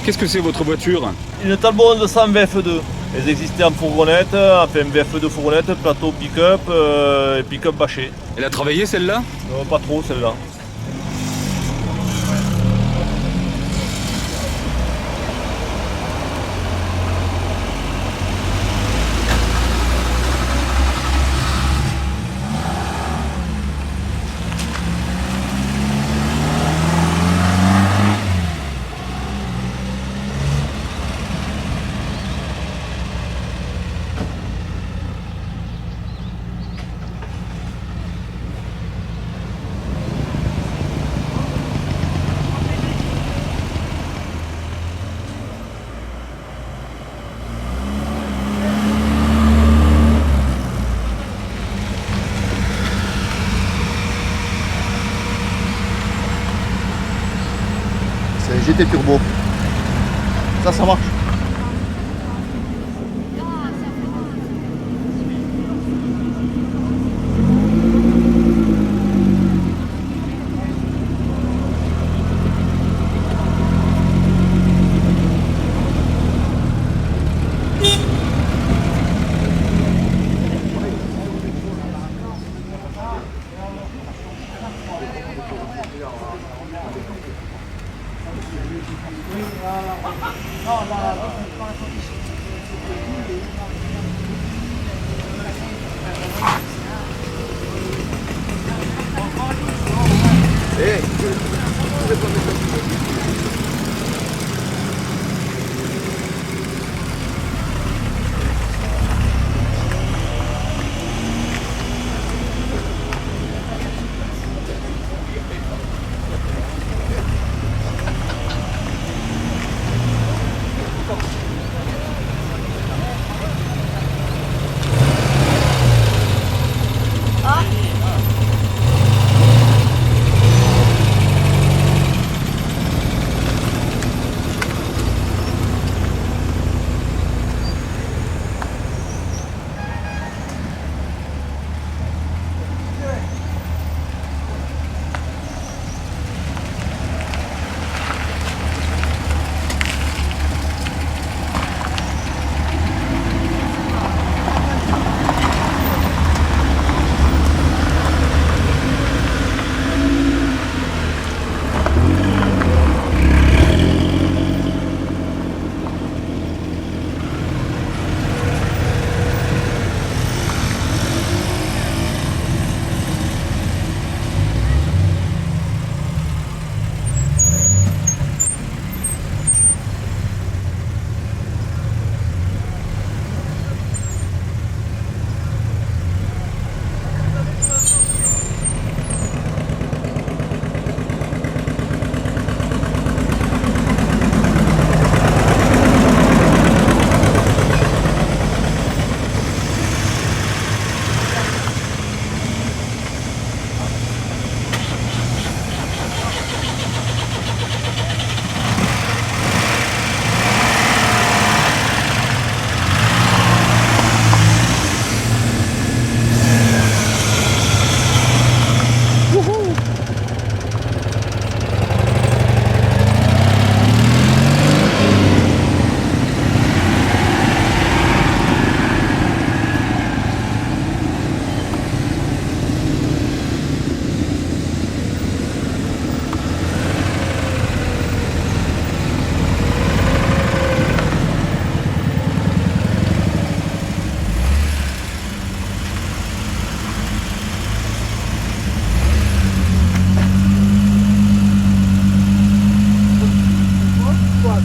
Qu'est-ce que c'est votre voiture? Une Talbot 200 VF2. Elles existaient en fourgonnette, enfin VF2 fourgonnette, plateau pick-up et pick-up bâché. Elle a travaillé celle-là? Pas trop celle-là. C'est GT Turbo. Ça marche.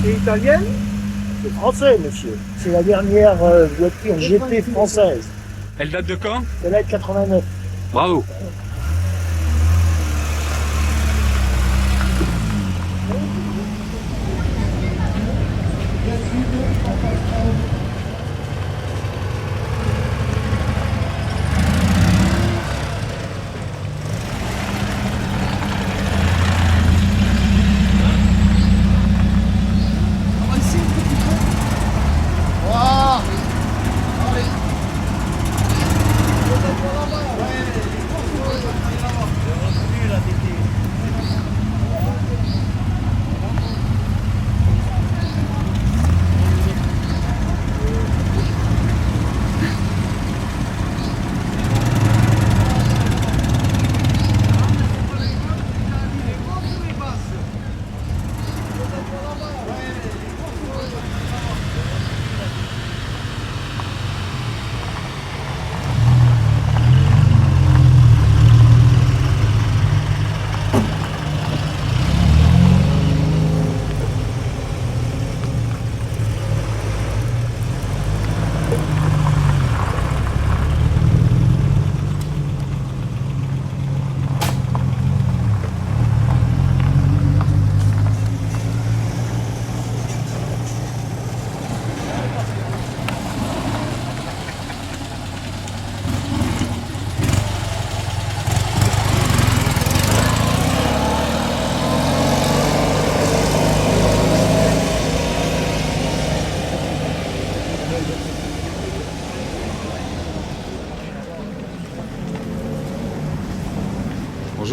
C'est italienne? C'est français, monsieur. C'est la dernière voiture GT française. Elle date de quand? C'est la 89. Bravo.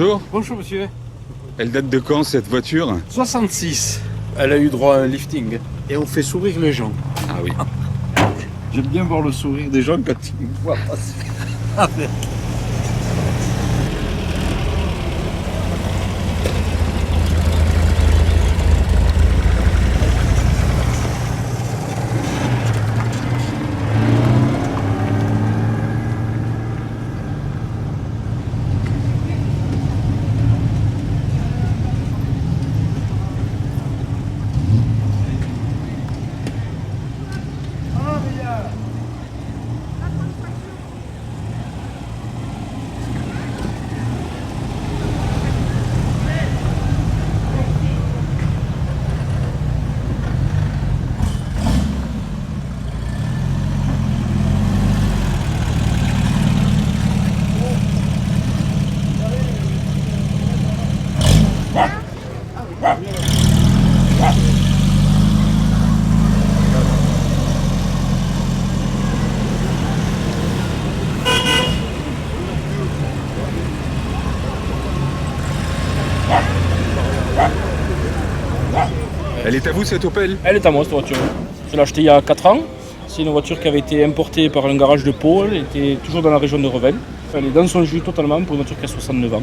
Bonjour. Bonjour monsieur. Elle date de quand cette voiture? 66. Elle a eu droit à un lifting. Et on fait sourire les gens. Ah oui. J'aime bien voir le sourire des gens quand ils me voient passer avec. Elle est à vous cette Opel? Elle est à moi cette voiture. Je l'ai achetée il y a 4 ans. C'est une voiture qui avait été importée par un garage de Pau. Elle était toujours dans la région de Revel. Elle est dans son jus totalement pour une voiture qui a 69 ans.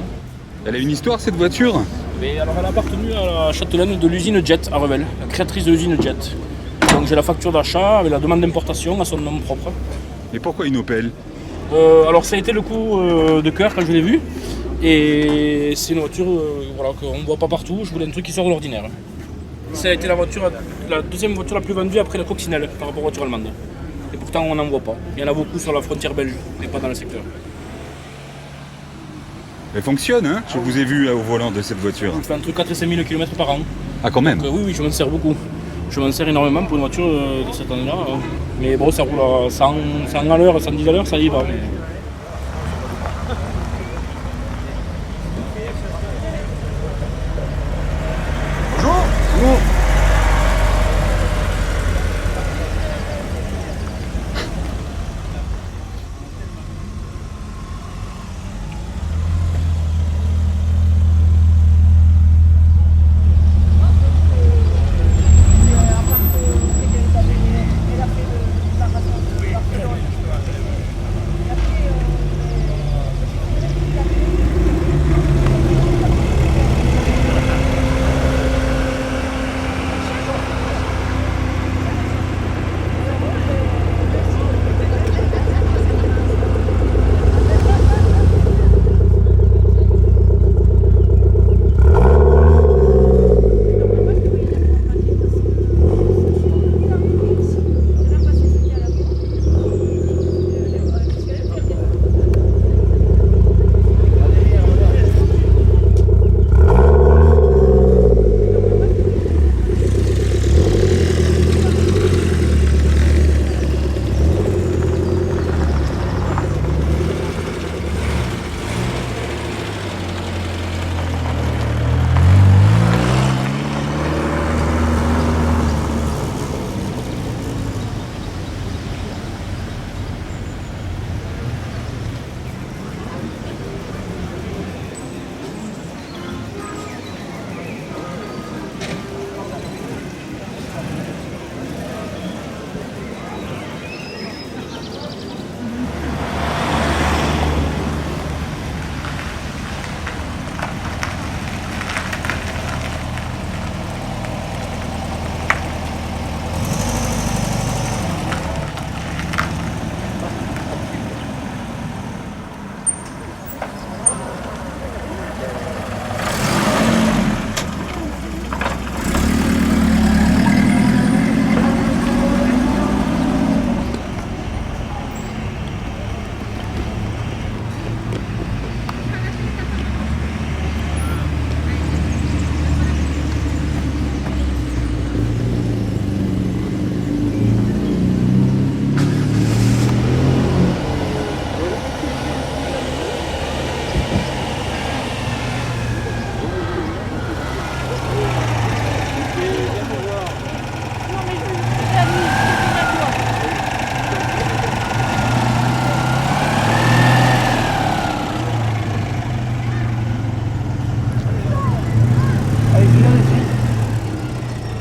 Elle a une histoire cette voiture? Mais alors elle a appartenu à la châtelaine de l'usine Jet à Revel, la créatrice de l'usine Jet. Donc j'ai la facture d'achat avec la demande d'importation à son nom propre. Et pourquoi une Opel? Alors ça a été le coup de cœur quand je l'ai vue. Et c'est une voiture voilà, qu'on ne voit pas partout. Je voulais un truc qui sort de l'ordinaire. Ça a été la deuxième voiture la plus vendue après la Coccinelle par rapport aux voitures allemandes. Et pourtant on n'en voit pas. Il y en a beaucoup sur la frontière belge, mais pas dans le secteur. Elle fonctionne, hein? Je vous ai vu au volant de cette voiture. Je fais entre 4 et 5 000 km par an. Ah quand même. Donc, oui, je m'en sers beaucoup. Je m'en sers énormément pour une voiture de cette année-là. Mais bon, ça roule à 100 à l'heure, 110 à l'heure, ça y va. Mais...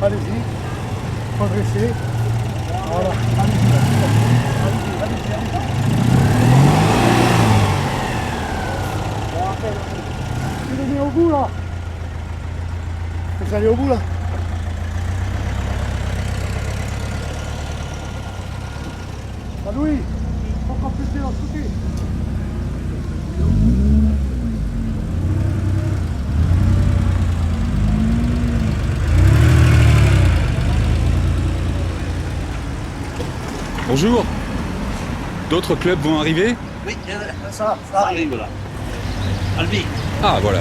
Allez-y. Progressez. Voilà. Allez-y. Allez-y. Allez-y. Tu le mets au bout là. Vous allez au bout là. Ah Louis, encore plus de l'autre côté. Bonjour. D'autres clubs vont arriver? Oui, ça arrive là. Albi. Ah, voilà.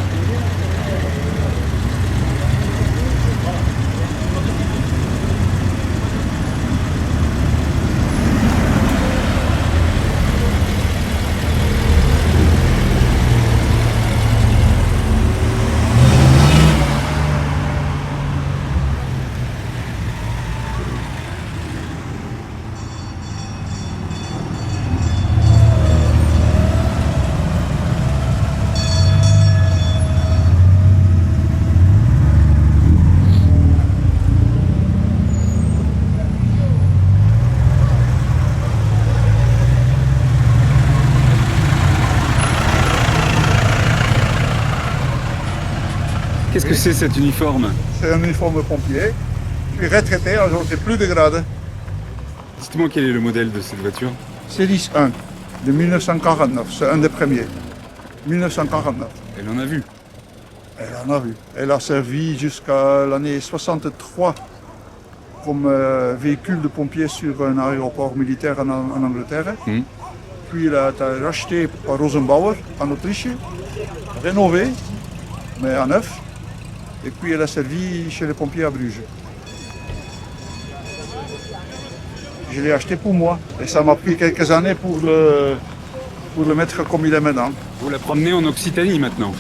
Qu'est-ce que c'est cet uniforme? C'est un uniforme pompier. Je suis retraité, alors je n'ai plus de grade. Dites-moi quel est le modèle de cette voiture? Série 1 de 1949, c'est un des premiers. 1949. Elle en a vu. Elle en a vu. Elle a servi jusqu'à l'année 63 comme véhicule de pompier sur un aéroport militaire en Angleterre. Puis elle a été rachetée par Rosenbauer en Autriche, rénovée, mais à neuf. Et puis elle a servi chez les pompiers à Bruges. Je l'ai acheté pour moi et ça m'a pris quelques années pour le mettre comme il est maintenant. Vous la promenez en Occitanie maintenant?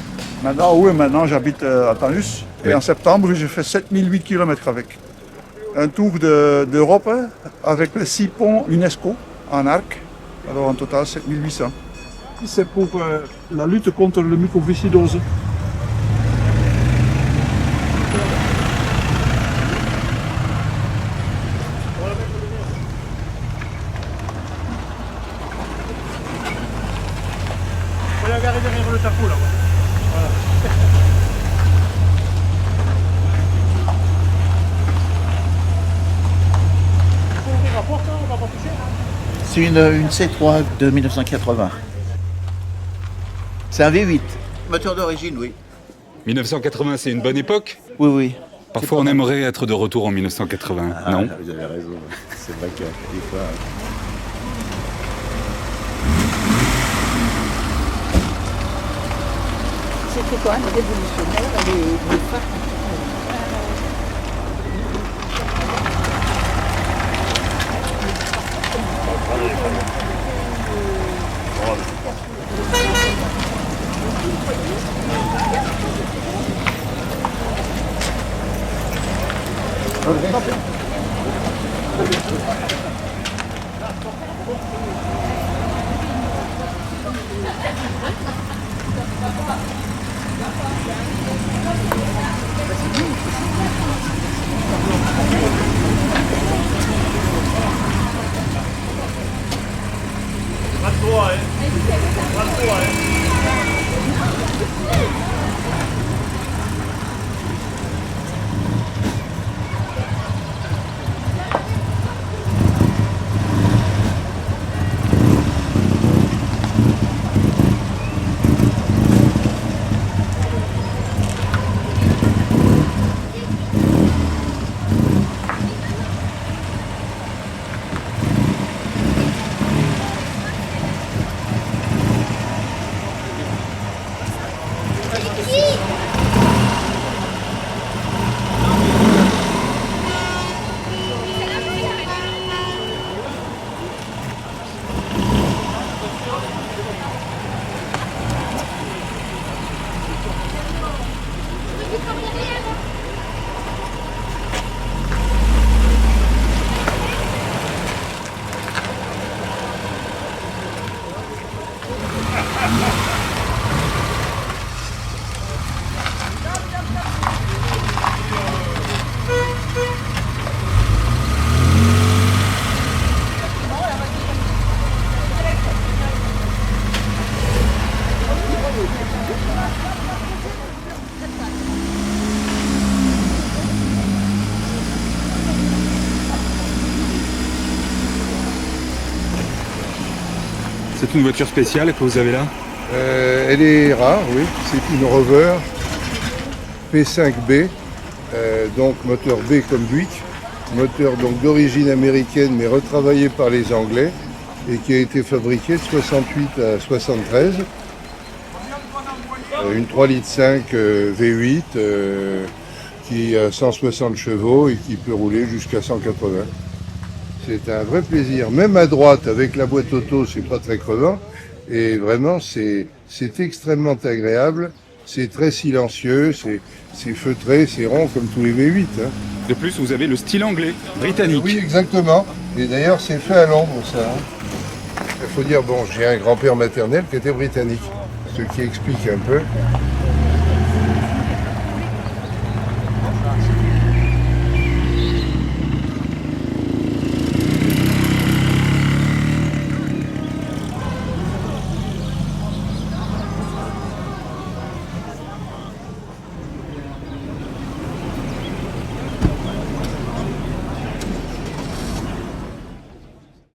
Maintenant, oui, maintenant j'habite à Tanus et Oui. en septembre j'ai fait 7008 km avec. Un tour d'Europe avec les 6 ponts UNESCO en arc, alors en total 7800. C'est pour la lutte contre le mucoviscidose. On va garer derrière le tapou là. C'est une C3 de 1980. C'est un V8. Moteur d'origine, oui. 1980, c'est une bonne époque? Oui, oui. Parfois, on aimerait être de retour en 1980, non? Vous avez raison. C'est vrai que des fois... C'était quand même révolutionnaire, les phares. C'est une voiture spéciale que vous avez là? Elle est rare, oui. C'est une Rover P5B, donc moteur B comme Buick, moteur donc d'origine américaine mais retravaillé par les Anglais et qui a été fabriqué de 68 à 73. Une 3,5 litres V8 qui a 160 chevaux et qui peut rouler jusqu'à 180. C'est un vrai plaisir. Même à droite, avec la boîte auto, c'est pas très crevant. Et vraiment, c'est extrêmement agréable. C'est très silencieux, c'est feutré, c'est rond comme tous les V8. Hein. De plus, vous avez le style anglais, britannique. Oui, exactement. Et d'ailleurs, c'est fait à Londres, ça. Hein. Il faut dire, bon, j'ai un grand-père maternel qui était britannique, ce qui explique un peu